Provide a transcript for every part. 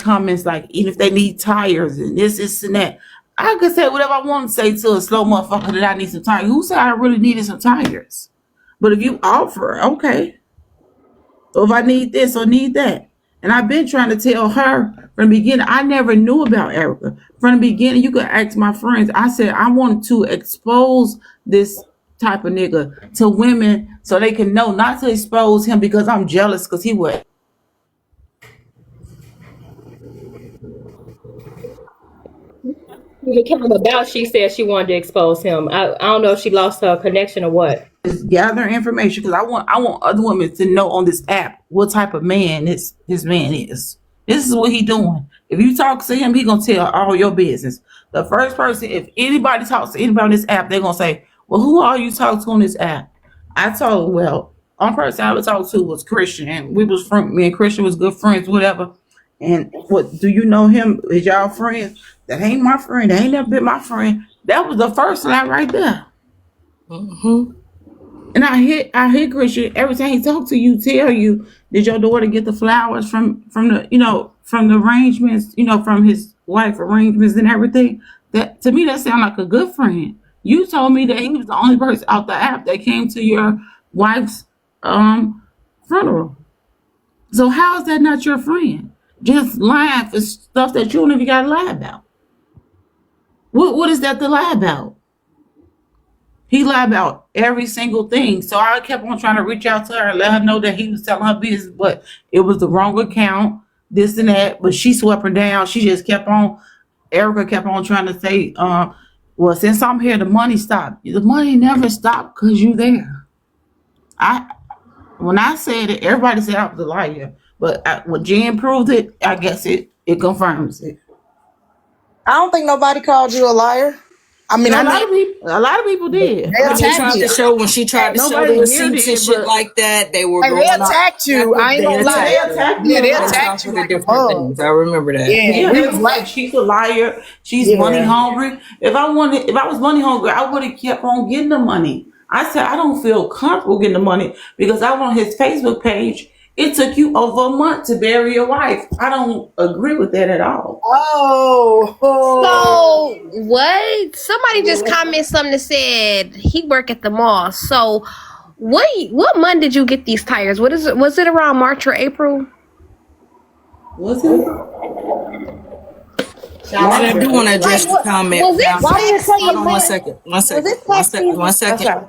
comments like, even if they need tires and this and that. I could say whatever I want to say to a slow motherfucker that I need some tires. Who said I really needed some tires? But if you offer, okay. Or if I need this or need that. And I've been trying to tell her from the beginning. I never knew about Erica. From the beginning, you could ask my friends. I said I wanted to expose this type of nigga to women so they can know not to expose him because I'm jealous because he would. It came about, she said she wanted to expose him. I don't know if she lost her connection or what. Just gather information because I want other women to know on this app what type of man this man is. This is what he doing. If you talk to him, he gonna tell all your business. The first person, if anybody talks to anybody on this app, they're gonna say, well, who are you talking to on this app? I told him, well, one person I would talk to was Christian, and me and Christian was good friends, whatever. And what do you know him? Is y'all friends? That ain't my friend. That ain't never been my friend. That was the first line right there. Mm-hmm. And I hear Christian every time he talk to you, tell you, did your daughter get the flowers from the arrangements, from his wife arrangements and everything? That to me that sound like a good friend. You told me that he was the only person out the app that came to your wife's funeral. So how is that not your friend? Just lying for stuff that you don't even got to lie about. What is that to lie about? He lied about every single thing. So I kept on trying to reach out to her and let her know that he was telling her business, but it was the wrong account, this and that. But she swept her down. She just Erica kept on trying to say, well, since I'm here, the money stopped. The money never stopped because you there. When I said it, everybody said I was a liar. But when Jen proved it, I guess it confirms it. I don't think nobody called you a liar. I mean, a lot of people did. They tried to show when she tried to show the receipts and shit like that. They were going they attacked you. I ain't gonna lie. They attacked you. Yeah, they attacked you like different things. I remember that. Yeah, it was like she's a liar. She's money hungry. If I was money hungry, I would have kept on getting the money. I said I don't feel comfortable getting the money because I went on his Facebook page. It took you over a month to bury your wife. I don't agree with that at all. So what? Somebody just commented something that said he work at the mall. So what month did you get these tires? What is it? Was it around March or April? Was it? I do want to address the comment. Was it? Why did you say Hold on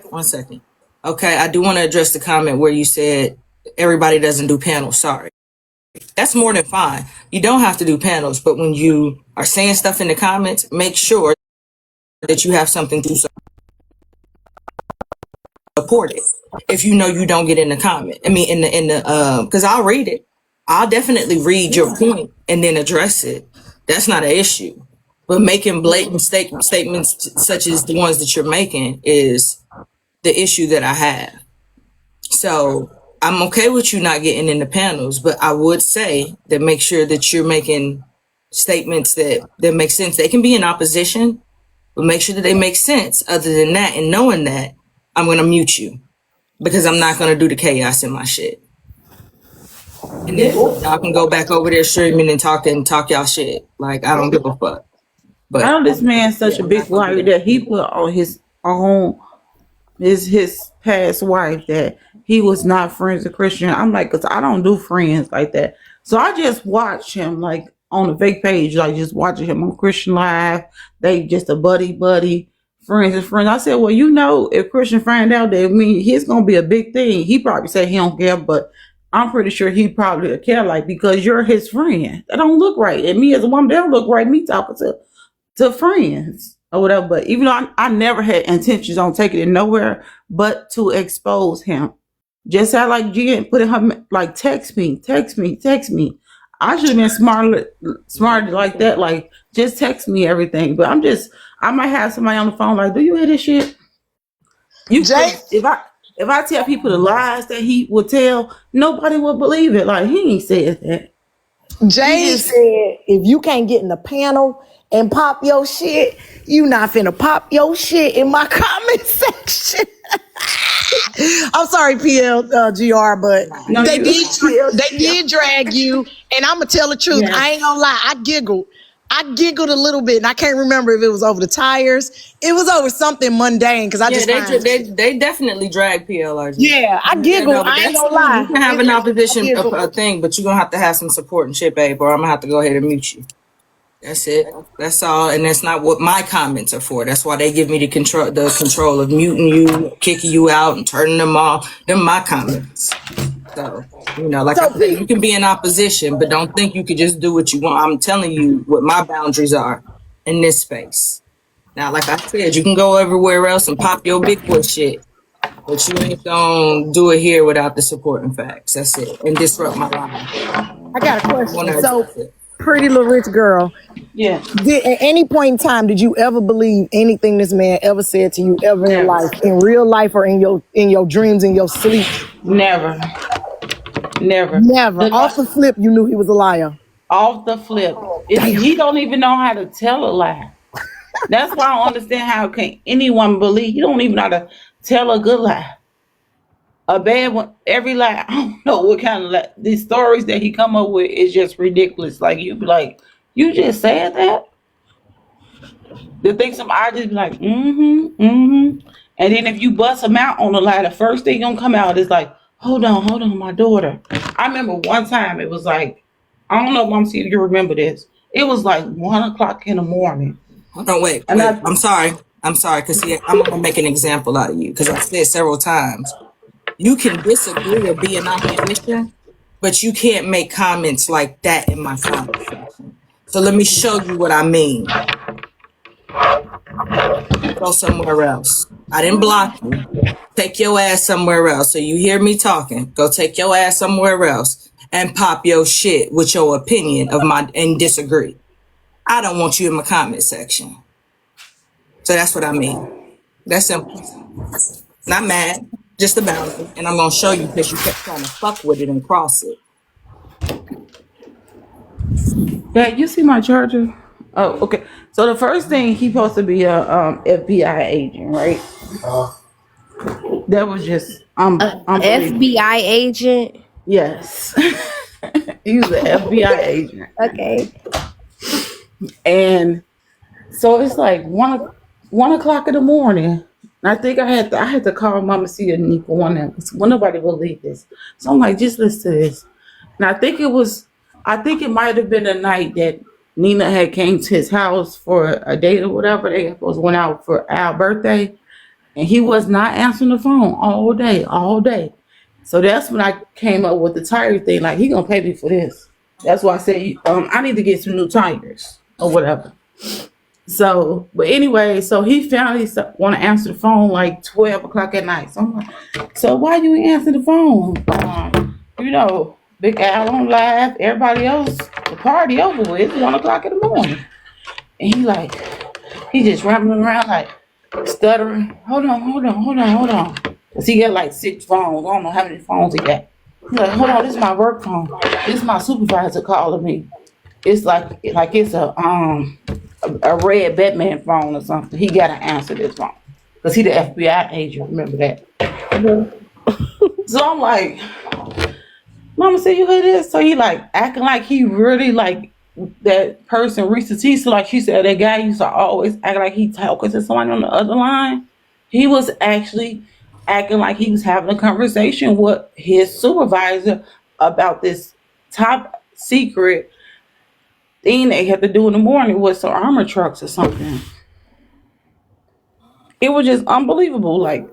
one second. Okay, I do want to address the comment where you said everybody doesn't do panels. Sorry. That's more than fine. You don't have to do panels, but when you are saying stuff in the comments, make sure that you have something to support it. If you know you don't get in the comment, because I'll read it. I'll definitely read your point and then address it. That's not an issue. But making blatant statements such as the ones that you're making is the issue that I have. So I'm okay with you not getting in the panels, but I would say that make sure that you're making statements that make sense. They can be in opposition, but make sure that they make sense. Other than that, and knowing that, I'm going to mute you because I'm not going to do the chaos in my shit. And then y'all can go back over there streaming and talk y'all shit. Like, I don't give a fuck. But I know this man's such a big liar that he put on his own, his past wife that he was not friends with Christian. I'm like, because I don't do friends like that. So I just watch him like on the fake page, like just watching him on Christian Live. They just a buddy, friends and friends. I said, well, if Christian find out that he's going to be a big thing, he probably say he don't care, but I'm pretty sure he probably care, like, because you're his friend. That don't look right. And me as a woman, that don't look right. Me talking to friends or whatever. But even though I never had intentions on taking it nowhere but to expose him. Just had like Jen put in her, like, text me. I should have been smarter like that. Like, just text me everything. But I might have somebody on the phone like, do you hear this shit? If I tell people the lies that he would tell, nobody would believe it. Like, he ain't said that. Jay said, if you can't get in the panel and pop your shit, you not finna pop your shit in my comment section. I'm sorry, GR, but No, they you did drag you, and I'm gonna tell the truth. Yes. I ain't gonna lie, I giggled a little bit, and I can't remember if it was over the tires. It was over something mundane because I Yeah, just find they definitely drag PLRG. yeah, I Yeah, giggled. no, but I ain't that's gonna fine. You lie. can have an opposition Giggle. a thing, but you're gonna have to have some support and shit, babe, or I'm gonna have to go ahead and mute you. That's it. That's all, and that's not what my comments are for. That's why they give me the control of muting you, kicking you out, and turning them off. They're my comments. So, like I So, said, you can be in opposition, but don't think you could just do what you want. I'm telling you what my boundaries are in this space. Now, like I said, you can go everywhere else and pop your big boy shit, but you ain't gonna do it here without the supporting facts. That's it. And disrupt my line. I got a I want question. to So, address it. pretty little rich girl. Yeah. At any point in time, did you ever believe anything this man ever said to you ever in Never. life, in real life or in your dreams, in your sleep? Never. Never. Never. Off the flip, you knew he was a liar. Off the flip. He don't even know how to tell a lie. That's why I don't understand how can anyone believe. He don't even know how to tell a good lie. A bad one, every lie. I don't know what kind of lie. These stories that he come up with is just ridiculous. Like you be like, you just said that. The thing some I just be like, and then if you bust them out on the lie, the first thing gonna come out is like, hold on, my daughter. I remember one time it was like, I don't know, Mom, see if you remember this. It was like 1 o'clock in the morning. Hold on, wait. And I'm sorry, because I'm gonna make an example out of you because I've said several times. You can disagree or be in opposition, but you can't make comments like that in my comment section. So let me show you what I mean. Go somewhere else. I didn't block you. Take your ass somewhere else. So you hear me talking. Go take your ass somewhere else and pop your shit with your opinion and disagree. I don't want you in my comment section. So that's what I mean. That's simple. Not mad, just a boundary. And I'm going to show you because you kept trying to fuck with it and cross it. Dad, you see my charger? Oh, okay. So the first thing he supposed to be a FBI agent, right? That was just unbelievable. FBI agent. Yes, he was an FBI agent, Okay. and so it's like 1 o'clock in the morning. And I think I had to call Mama C and Nico one night because nobody believed this. So I'm like, just listen to this. And I think it might have been the night that Nina had came to his house for a date or whatever. They went out for our birthday, and he was not answering the phone all day. So that's when I came up with the tire thing. Like, he gonna pay me for this. That's why I said, I need to get some new tires or whatever. So, but anyway, so he finally want to answer the phone like 12 o'clock at night. So I'm like, so why you ain't answer the phone? Big Al on live, everybody else, the party over with. It's 1 o'clock in the morning. And he just rambling around like stuttering. Hold on. Cause he got like 6 phones. I don't know how many phones he got. He's like, hold on, this is my work phone. This is my supervisor calling me. It's like it's a red Batman phone or something. He gotta answer this phone. Cause he the FBI agent, remember that. So I'm like, Mama said you heard this? So he like acting like he really like that person Risa T. So like she said, that guy used to always act like he talking to somebody on the other line. He was actually acting like he was having a conversation with his supervisor about this top secret thing they had to do in the morning with some armor trucks or something. It was just unbelievable. Like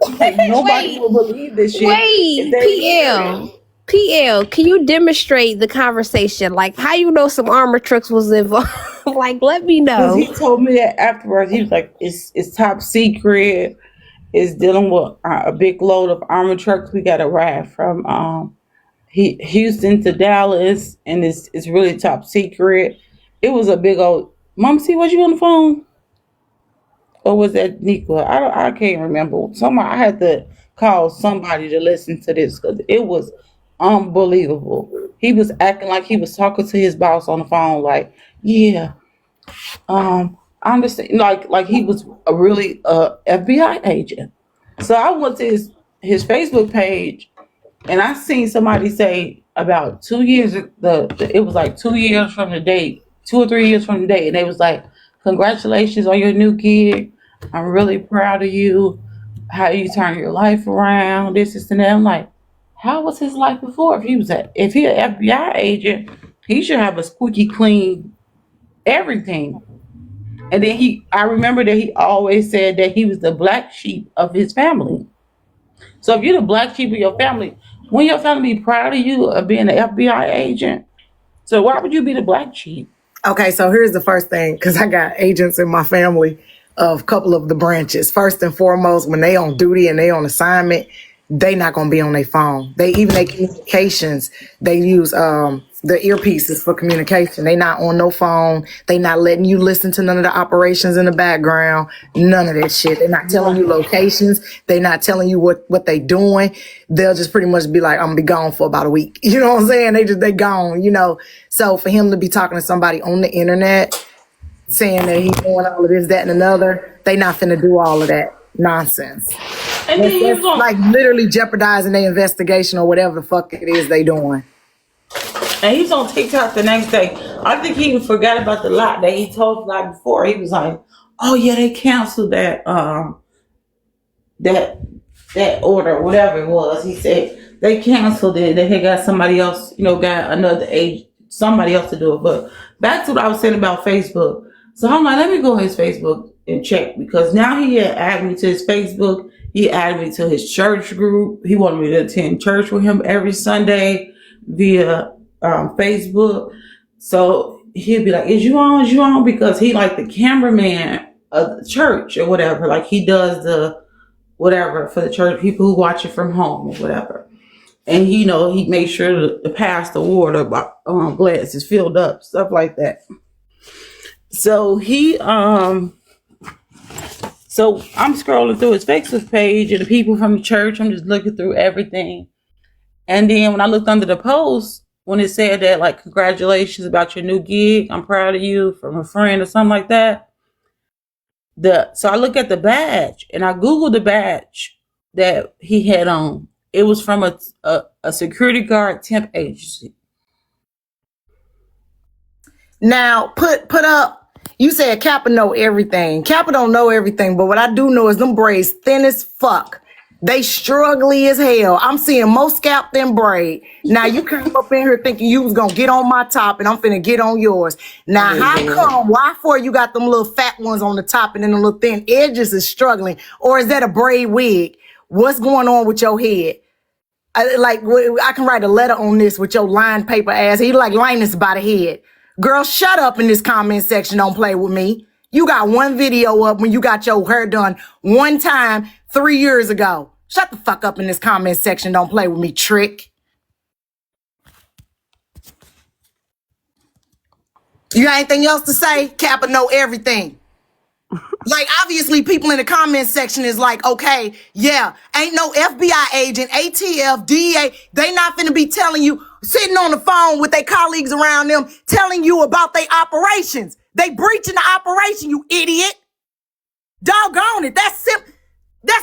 nobody would believe this shit. Wait, PL, can you demonstrate the conversation? Like, how you know some armor trucks was involved? Like, let me know. He told me that afterwards. He was like, it's top secret. It's dealing with a big load of armor trucks. We got to ride from Houston to Dallas, and it's really top secret. It was a big old. Mom, see, was you on the phone? Or was that Nico? I can't remember. I had to call somebody to listen to this because it was unbelievable. He was acting like he was talking to his boss on the phone, like, yeah, I understand, like he was a really FBI agent. So I went to his Facebook page, and I seen somebody say about 2 years. It was like 2 years from the date, 2 or 3 years from the date, and they was like, "Congratulations on your new gig. I'm really proud of you. How you turn your life around. This and that." I'm like, how was his life before? If he an FBI agent, he should have a squeaky clean everything. And then I remember that he always said that he was the black sheep of his family. So if you're the black sheep of your family, wouldn't your family be proud of you of being an FBI agent? So why would you be the black sheep? Okay, so here's the first thing, because I got agents in my family of a couple of the branches. First and foremost, when they on duty and they on assignment, they not gonna be on their phone. They communications, they use the earpieces for communication. They not on no phone. They not letting you listen to none of the operations in the background. None of that shit. They're not telling you locations. They not telling you what they doing. They'll just pretty much be like, I'm gonna be gone for about a week. You know what I'm saying? They gone, you know. So for him to be talking to somebody on the internet saying that he's doing all of this, that, and another, they not finna do all of that nonsense. And then That's like literally jeopardizing their investigation or whatever the fuck it is they doing. And he's on TikTok the next day. I think he even forgot about the lot that he told the lot before. He was like, "Oh yeah, they canceled that that order, whatever it was." He said they canceled it. They had got somebody else, got another somebody else to do it. But back to what I was saying about Facebook. So I'm like, let me go on his Facebook and check, because now he had added me to his Facebook. He added me to his church group. He wanted me to attend church with him every Sunday via Facebook. So he'd be like, is you on? Is you on? Because he like the cameraman of the church or whatever. Like he does the whatever for the church people who watch it from home or whatever. And he makes sure to pass the water glass is filled up, stuff like that. So so I'm scrolling through his Facebook page and the people from the church. I'm just looking through everything. And then when I looked under the post, when it said that, like, congratulations about your new gig, I'm proud of you, from a friend or something like that. So I look at the badge and I Googled the badge that he had on. It was from a security guard temp agency. Now, put up, you said Kappa know everything. Kappa don't know everything, but what I do know is them braids thin as fuck. They struggly as hell. I'm seeing more scalp than braid. Now, you came up in here thinking you was going to get on my top and I'm finna get on yours. Now, why for you got them little fat ones on the top and then the little thin edges is struggling? Or is that a braid wig? What's going on with your head? I can write a letter on this with your lined paper ass. He like Linus by the head. Girl, shut up in this comment section. Don't play with me. You got one video up when you got your hair done one time 3 years ago. Shut the fuck up in this comment section. Don't play with me, trick. You got anything else to say? Kappa know everything. Like, obviously, people in the comment section is like, okay, yeah, ain't no FBI agent, ATF, DEA. They not finna be telling you, sitting on the phone with their colleagues around them, telling you about their operations. They breaching the operation, you idiot. Doggone it. That's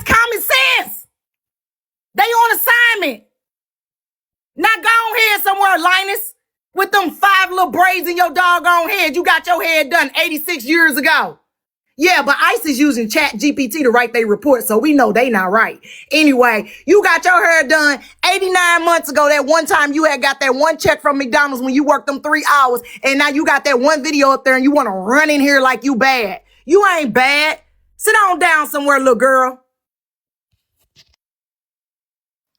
common sense. They on assignment. Not go ahead somewhere, Linus, with them 5 little braids in your doggone head. You got your head done 86 years ago. Yeah, but ICE is using Chat GPT to write their report, so we know they not right. Anyway, you got your hair done 89 months ago. That one time you had got that one check from McDonald's when you worked them 3 hours, and now you got that one video up there and you want to run in here like you bad. You ain't bad. Sit on down somewhere, little girl.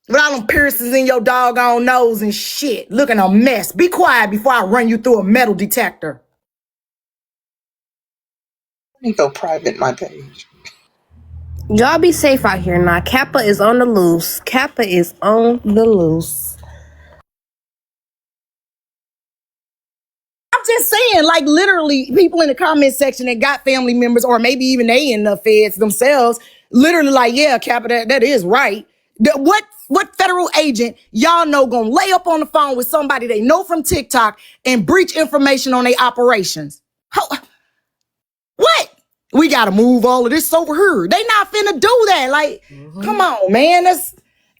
With all them piercings in your doggone nose and shit. Looking a mess. Be quiet before I run you through a metal detector. Let me go private my page. Y'all be safe out here now. Kappa is on the loose. Kappa is on the loose. I'm just saying, like, literally, people in the comment section that got family members, or maybe even they in the feds themselves, literally like, yeah, Kappa, that is right. What federal agent y'all know gonna lay up on the phone with somebody they know from TikTok and breach information on their operations? What? We gotta move all of this over here. They not finna do that. Like, come on, man.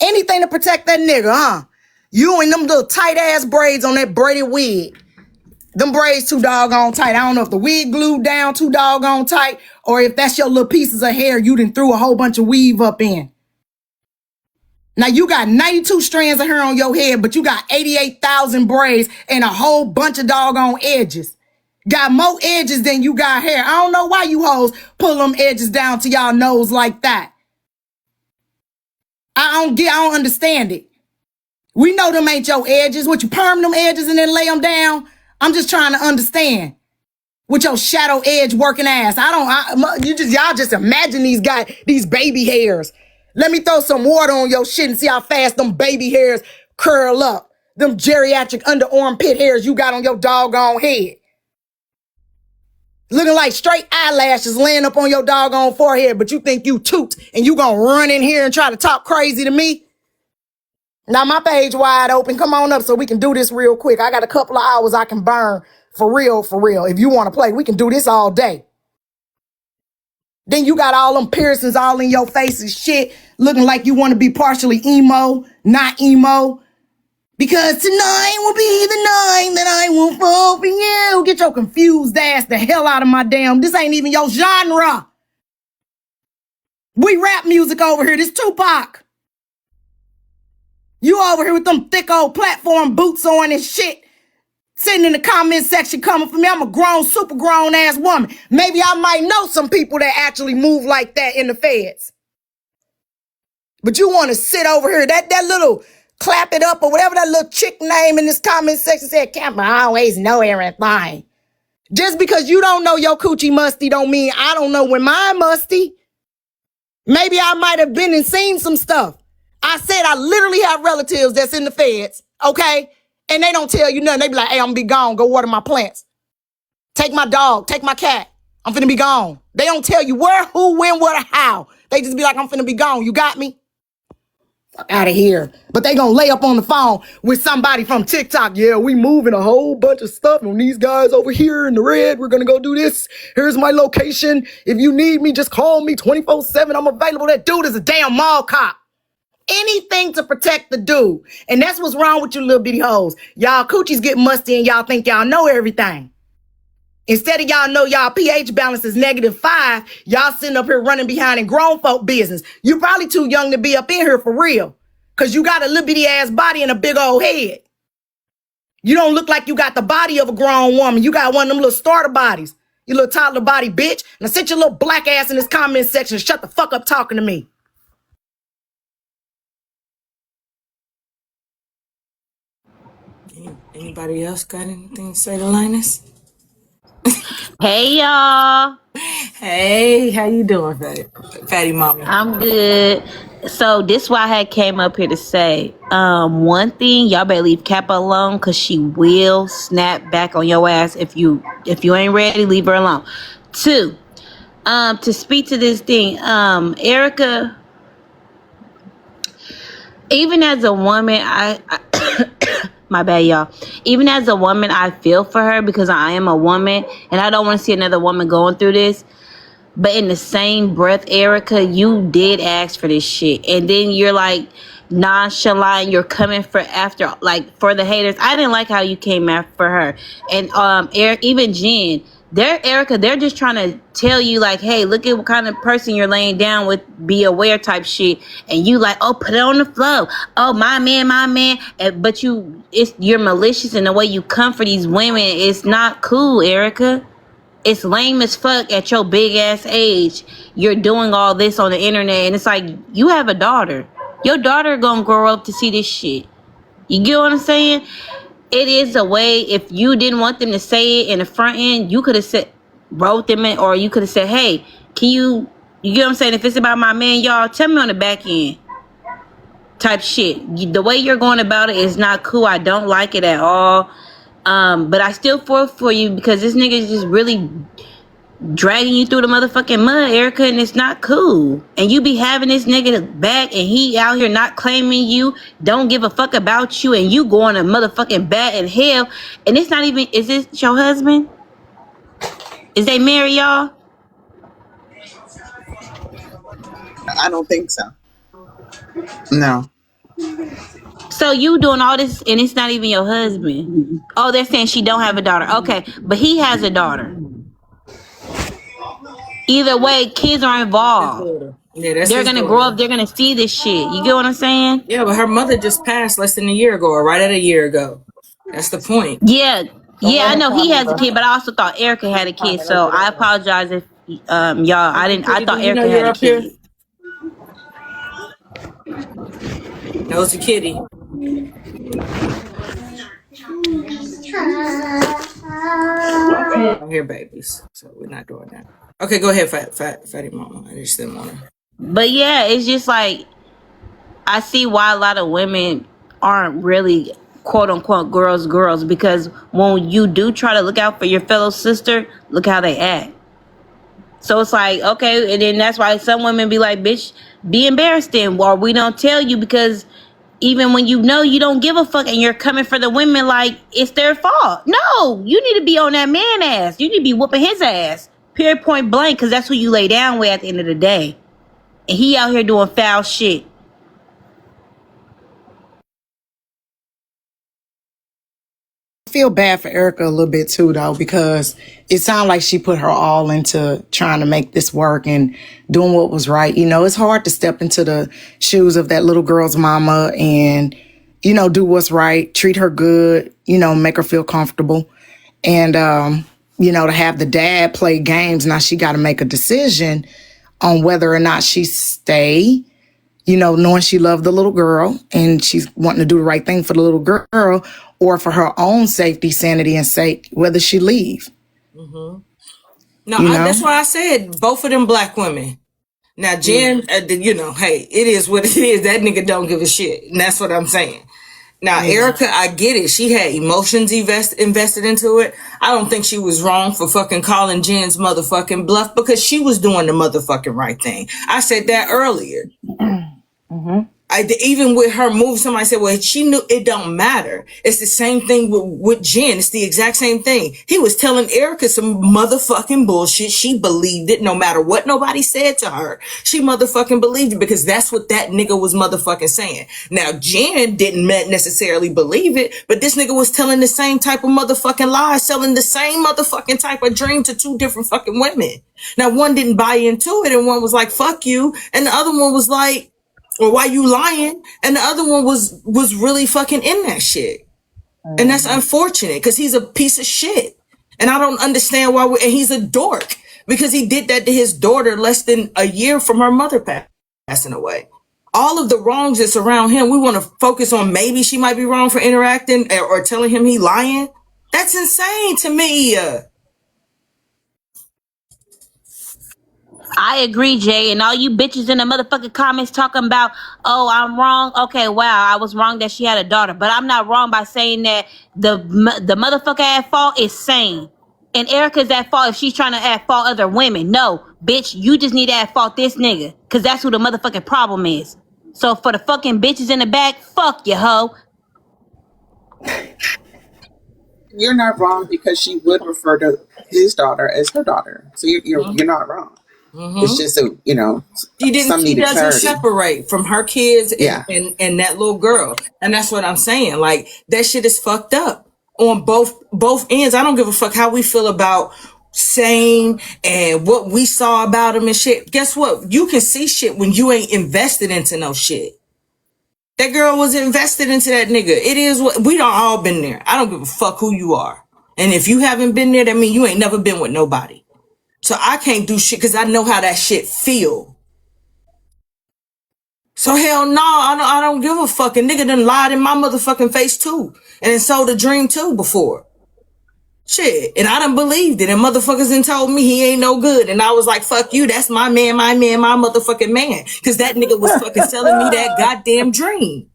Anything to protect that nigga, huh? You and them little tight ass braids on that braided wig. Them braids too doggone tight. I don't know if the wig glued down too doggone tight or if that's your little pieces of hair you done threw a whole bunch of weave up in. Now you got 92 strands of hair on your head, but you got 88,000 braids and a whole bunch of doggone edges. Got more edges than you got hair. I don't know why you hoes pull them edges down to y'all nose like that. I don't understand it. We know them ain't your edges. What, you perm them edges and then lay them down? I'm just trying to understand. With your shadow edge working ass. Y'all just imagine these guys, these baby hairs. Let me throw some water on your shit and see how fast them baby hairs curl up. Them geriatric under armpit hairs you got on your doggone head. Looking like straight eyelashes laying up on your doggone forehead, but you think you toot and you gonna run in here and try to talk crazy to me? Now my page wide open. Come on up so we can do this real quick. I got a couple of hours I can burn for real, for real. If you want to play, we can do this all day. Then you got all them piercings all in your face and shit, looking like you want to be partially emo, not emo. Because tonight will be the night that I will fall for you. Get your confused ass the hell out of my damn. This ain't even your genre. We rap music over here. This Tupac. You over here with them thick old platform boots on and shit. Sitting in the comment section coming for me. I'm a grown, super grown ass woman. Maybe I might know some people that actually move like that in the feds. But you want to sit over here, that little clap it up or whatever that little chick name in this comment section said, Camp, I always know everything. Just because you don't know your coochie musty don't mean I don't know when mine musty. Maybe I might have been and seen some stuff. I said I literally have relatives that's in the feds, okay? And they don't tell you nothing. They be like, hey, I'm gonna be gone. Go water my plants. Take my dog. Take my cat. I'm finna be gone. They don't tell you where, who, when, what, or how. They just be like, I'm finna be gone. You got me? Fuck out of here. But they gonna lay up on the phone with somebody from TikTok. Yeah, we moving a whole bunch of stuff on these guys over here in the red. We're gonna go do this. Here's my location. If you need me, just call me 24/7. I'm available. That dude is a damn mall cop. Anything to protect the dude. And that's what's wrong with you little bitty hoes. Y'all coochies get musty and y'all think y'all know everything. Instead of y'all know y'all pH balance is -5, y'all sitting up here running behind in grown folk business. You probably too young to be up in here for real. Because you got a little bitty ass body and a big old head. You don't look like you got the body of a grown woman. You got one of them little starter bodies. You little toddler body bitch. Now sit your little black ass in this comment section and shut the fuck up talking to me. Anybody else got anything to say to Linus? Hey y'all, Hey, how you doing, Fatty Mama? I'm good. So this why I had came up here to say, one thing, y'all better leave Kappa alone because she will snap back on your ass if you ain't ready, leave her alone. Two, to speak to this thing, Erica, even as a woman, I my bad, y'all. Even as a woman, I feel for her because I am a woman and I don't want to see another woman going through this. But in the same breath, Erica, you did ask for this shit. And then you're like nonchalant, you're coming for after, like, for the haters. I didn't like how you came after her. And even Jen, Erica, they're just trying to tell you, like, hey, look at what kind of person you're laying down with, be aware type shit. And you like, oh, put it on the flow. Oh, my man. But you're malicious in the way you come for these women. It's not cool, Erica. It's lame as fuck at your big ass age. You're doing all this on the internet, and it's like, you have a daughter. Your daughter gonna grow up to see this shit. You get what I'm saying? It is a way. If you didn't want them to say it in the front end, you could have said, wrote them in, or you could have said, hey, can you get what I'm saying? If it's about my man, y'all, tell me on the back end. Type shit. The way you're going about it is not cool. I don't like it at all. But I still fought for you because this nigga is just really dragging you through the motherfucking mud, Erica, and it's not cool. And you be having this nigga back and he out here not claiming you, don't give a fuck about you, and you going to motherfucking bat in hell. And it's not even, is this your husband? Is they married, y'all? I don't think so. No. So you doing all this and it's not even your husband. Oh, they're saying she don't have a daughter. Okay, but he has a daughter. Either way, kids are involved. Yeah, that's They're his gonna grow daughter. up, they're gonna see this shit. You get what I'm saying? Yeah, but her mother just passed less than a year ago, or right at a year ago. That's the point. Yeah. Yeah, I know he has a kid, but I also thought Erica had a kid, so I apologize if y'all I thought Do you know Erica you're had a up here? kid. Nosy kitty. I don't hear babies, so we're not doing that. Okay, go ahead, fatty mama. I just didn't want to. But yeah, it's just like I see why a lot of women aren't really quote unquote girls because when you do try to look out for your fellow sister, look how they act. So it's like, okay, and then that's why some women be like, bitch, be embarrassed then, or we don't tell you because even when you know you don't give a fuck and you're coming for the women like it's their fault. No, you need to be on that man ass. You need to be whooping his ass. Period, point blank, because that's who you lay down with at the end of the day. And he out here doing foul shit. Feel bad for Erica a little bit too, though, because it sounded like she put her all into trying to make this work and doing what was right. You know, it's hard to step into the shoes of that little girl's mama and, you know, do what's right, treat her good, you know, make her feel comfortable. And, you know, to have the dad play games. Now she got to make a decision on whether or not she stay, you know, knowing she loved the little girl and she's wanting to do the right thing for the little girl, or for her own safety, sanity, and sake, whether she leave. No, You know? that's why I said both of them black women. Now, Jen, you know, hey, it is what it is. That nigga don't give a shit. And that's what I'm saying. Now, Erica, I get it. She had emotions invested into it. I don't think she was wrong for fucking calling Jen's motherfucking bluff because she was doing the motherfucking right thing. I said that earlier. Even with her move, somebody said, well, she knew it don't matter. It's the same thing with Jen. It's the exact same thing. He was telling Erica some motherfucking bullshit. She believed it no matter what nobody said to her. She motherfucking believed it because that's what that nigga was motherfucking saying. Now, Jen didn't necessarily believe it, but this nigga was telling the same type of motherfucking lies, selling the same motherfucking type of dream to two different fucking women. Now, one didn't buy into it and one was like, fuck you. And the other one was like, or why you lying? And the other one was really fucking in that shit. And that's unfortunate because he's a piece of shit. And I don't understand why, and he's a dork because he did that to his daughter less than a year from her mother passing away. All of the wrongs that's around him, we want to focus on maybe she might be wrong for interacting or telling him he lying. That's insane to me. I agree, Jay, and all you bitches in the motherfucking comments talking about, oh, I'm wrong. Okay, wow, I was wrong that she had a daughter, but I'm not wrong by saying that the motherfucker at fault is sane, and Erica's at fault if she's trying to at fault other women. No, bitch, you just need to at fault this nigga, cause that's who the motherfucking problem is. So for the fucking bitches in the back, fuck you, hoe. You're not wrong because she would refer to his daughter as her daughter. So you're not wrong. It's just a, you know, She some doesn't separate from her kids and that little girl. And that's what I'm saying. Like, that shit is fucked up on both ends. I don't give a fuck how we feel about Sane and what we saw about him and shit. Guess what? You can see shit when you ain't invested into no shit. That girl was invested into that nigga. It is what we done all been there. I don't give a fuck who you are. And if you haven't been there, that means you ain't never been with nobody. So I can't do shit because I know how that shit feel. So hell no, I don't give a fuck. A nigga done lied in my motherfucking face too. And sold a dream too before. Shit. And I done believed it. And motherfuckers done told me he ain't no good. And I was like, fuck you. That's my man, my motherfucking man. Because that nigga was fucking selling me that goddamn dream.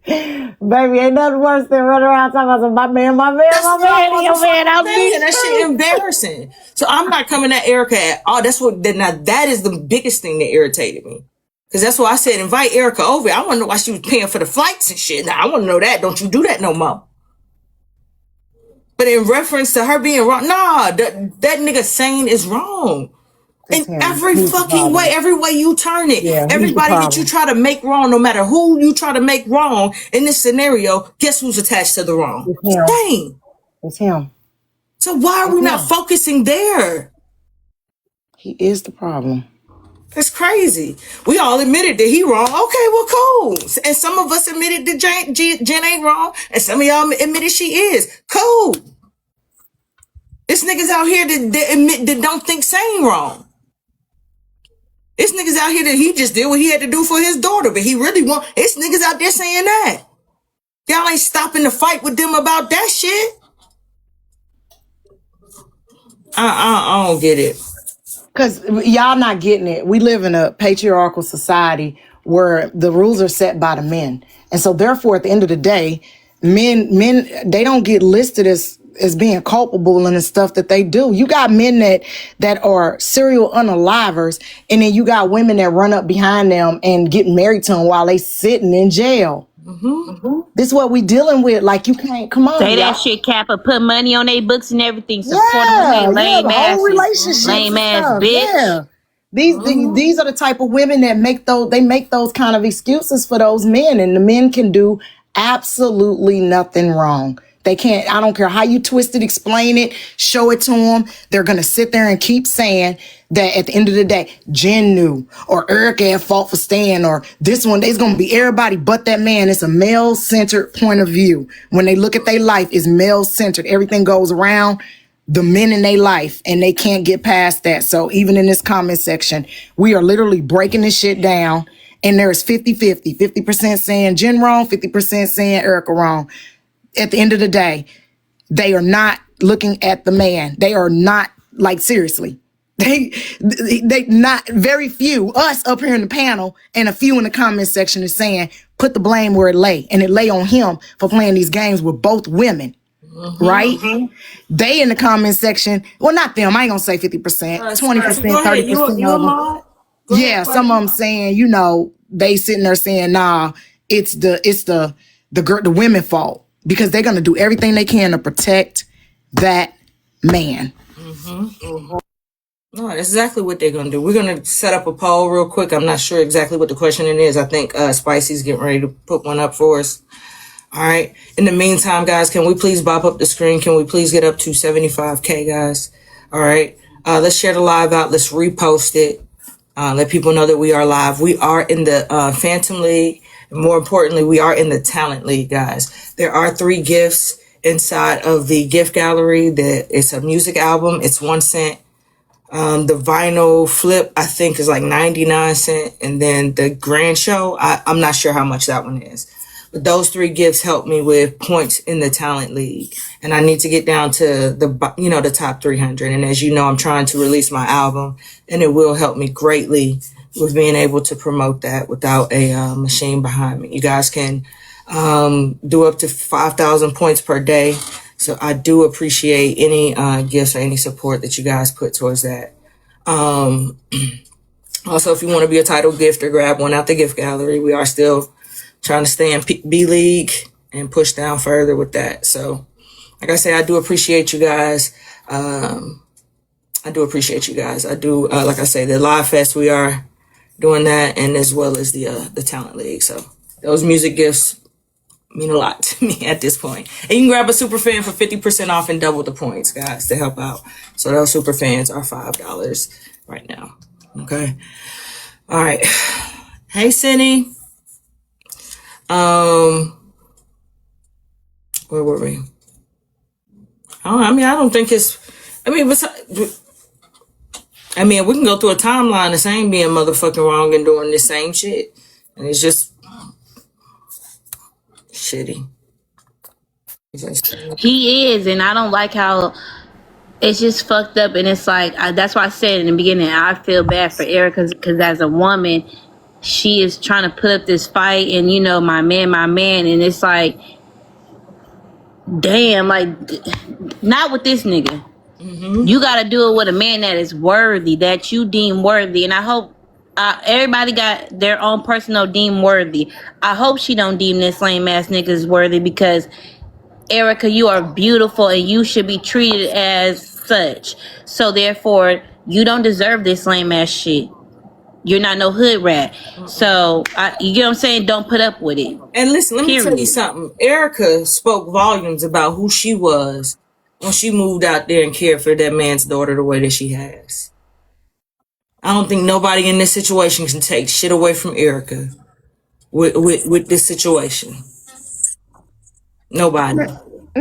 Baby, ain't nothing worse than running around talking about my man, your man. That shit embarrassing. So I'm not coming at Erica at all. That is the biggest thing that irritated me. Because that's why I said invite Erica over. I want to know why she was paying for the flights and shit. Now I want to know that. Don't you do that no more. But in reference to her being wrong, nah, that nigga Sane is wrong. It's In him. every He's the fucking way, problem. every way you turn it. Yeah, he's the Everybody that you problem. try to make wrong, no matter who you try to make wrong in this scenario, guess who's attached to the wrong? It's him. Dang. It's him. So why are we not focusing there? He is the problem. It's crazy. We all admitted that he wrong. Okay, well, cool. And some of us admitted that Jen ain't wrong, and some of y'all admitted she is. Cool. It's niggas out here that don't think Sane wrong. It's niggas out here that he just did what he had to do for his daughter, but he really want. It's niggas out there saying that. Y'all ain't stopping to fight with them about that shit. I don't get it. Because y'all not getting it. We live in a patriarchal society where the rules are set by the men. And so therefore, at the end of the day, men, they don't get listed as being culpable in the stuff that they do. You got men that are serial unalivers, and then you got women that run up behind them and get married to them while they sitting in jail. This is what we dealing with. Like, you can't, come on. Say y'all. that shit, Kappa. Put money on their books and everything. Support them Yeah, with their lame the whole asses. relationship, Lame ass stuff. bitch. Yeah. These are the type of women that make those kind of excuses for those men, and the men can do absolutely nothing wrong. They can't. I don't care how you twist it, explain it, show it to them. They're gonna sit there and keep saying that at the end of the day, Jen knew, or Erica had fault for staying, or this one. It's gonna be everybody but that man. It's a male-centered point of view. When they look at their life, it's male-centered. Everything goes around the men in their life, and they can't get past that. So even in this comment section, we are literally breaking this shit down, and there's 50-50. 50% saying Jen wrong, 50% saying Erica wrong. At the end of the day, they are not looking at the man. They are not, like, seriously. They not, very few, us up here in the panel and a few in the comment section is saying, put the blame where it lay. And it lay on him for playing these games with both women. Right? They in the comment section, well, not them, I ain't gonna say 50%, 20%, 30% of them. Yeah, some of them saying, they sitting there saying, nah, it's the women fault, because they're gonna do everything they can to protect that man. No, that's exactly what they're gonna do. We're gonna set up a poll real quick. I'm not sure exactly what the question is. I think Spicy's getting ready to put one up for us. All right. In the meantime, guys, can we please bop up the screen? Can we please get up to 75K, guys? All right. Let's share the live out. Let's repost it. Let people know that we are live. We are in the Phantom League. And more importantly, we are in the Talent League, guys. There are 3 gifts inside of the gift gallery. It's a music album. It's 1 cent. The vinyl flip, I think, is like 99 cents. And then the grand show, I'm not sure how much that one is. But those 3 gifts help me with points in the Talent League. And I need to get down to the top 300. And as you know, I'm trying to release my album, and it will help me greatly with being able to promote that without a machine behind me. You guys can do up to 5,000 points per day. So I do appreciate any gifts or any support that you guys put towards that. Also, if you want to be a title gifter, grab one out the gift gallery. We are still trying to stay in B League and push down further with that. So, like I say, I do appreciate you guys. I do, like I say, the Live Fest, we are doing that, and as well as the Talent League. So those music gifts mean a lot to me at this point. And you can grab a super fan for 50% off and double the points, guys, to help out. So those super fans are $5 right now. Okay. All right. Hey, Cindy. Where were we? I don't think it's, we can go through a timeline the same being motherfucking wrong and doing the same shit. And it's just shitty. He is, and I don't like how it's just fucked up. And it's like, that's why I said in the beginning, I feel bad for Erica, because as a woman, she is trying to put up this fight, and my man, and it's like, damn, like, not with this nigga. You gotta do it with a man that is worthy, that you deem worthy. And I hope everybody got their own personal deem worthy. I hope she don't deem this lame ass niggas worthy, because Erica, you are beautiful, and you should be treated as such. So therefore, you don't deserve this lame ass shit. You're not no hood rat. So you get what I'm saying? Don't put up with it. And listen, let me tell you Period. something. Erica spoke volumes about who she was when she moved out there and cared for that man's daughter the way that she has. I don't think nobody in this situation can take shit away from Erica with this situation. Nobody.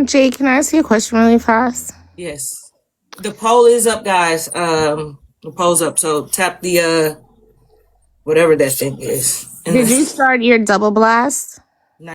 Jay, can I ask you a question really fast? Yes. The poll is up, guys. The poll's up. So tap the whatever that thing is. And Did you start your double blast?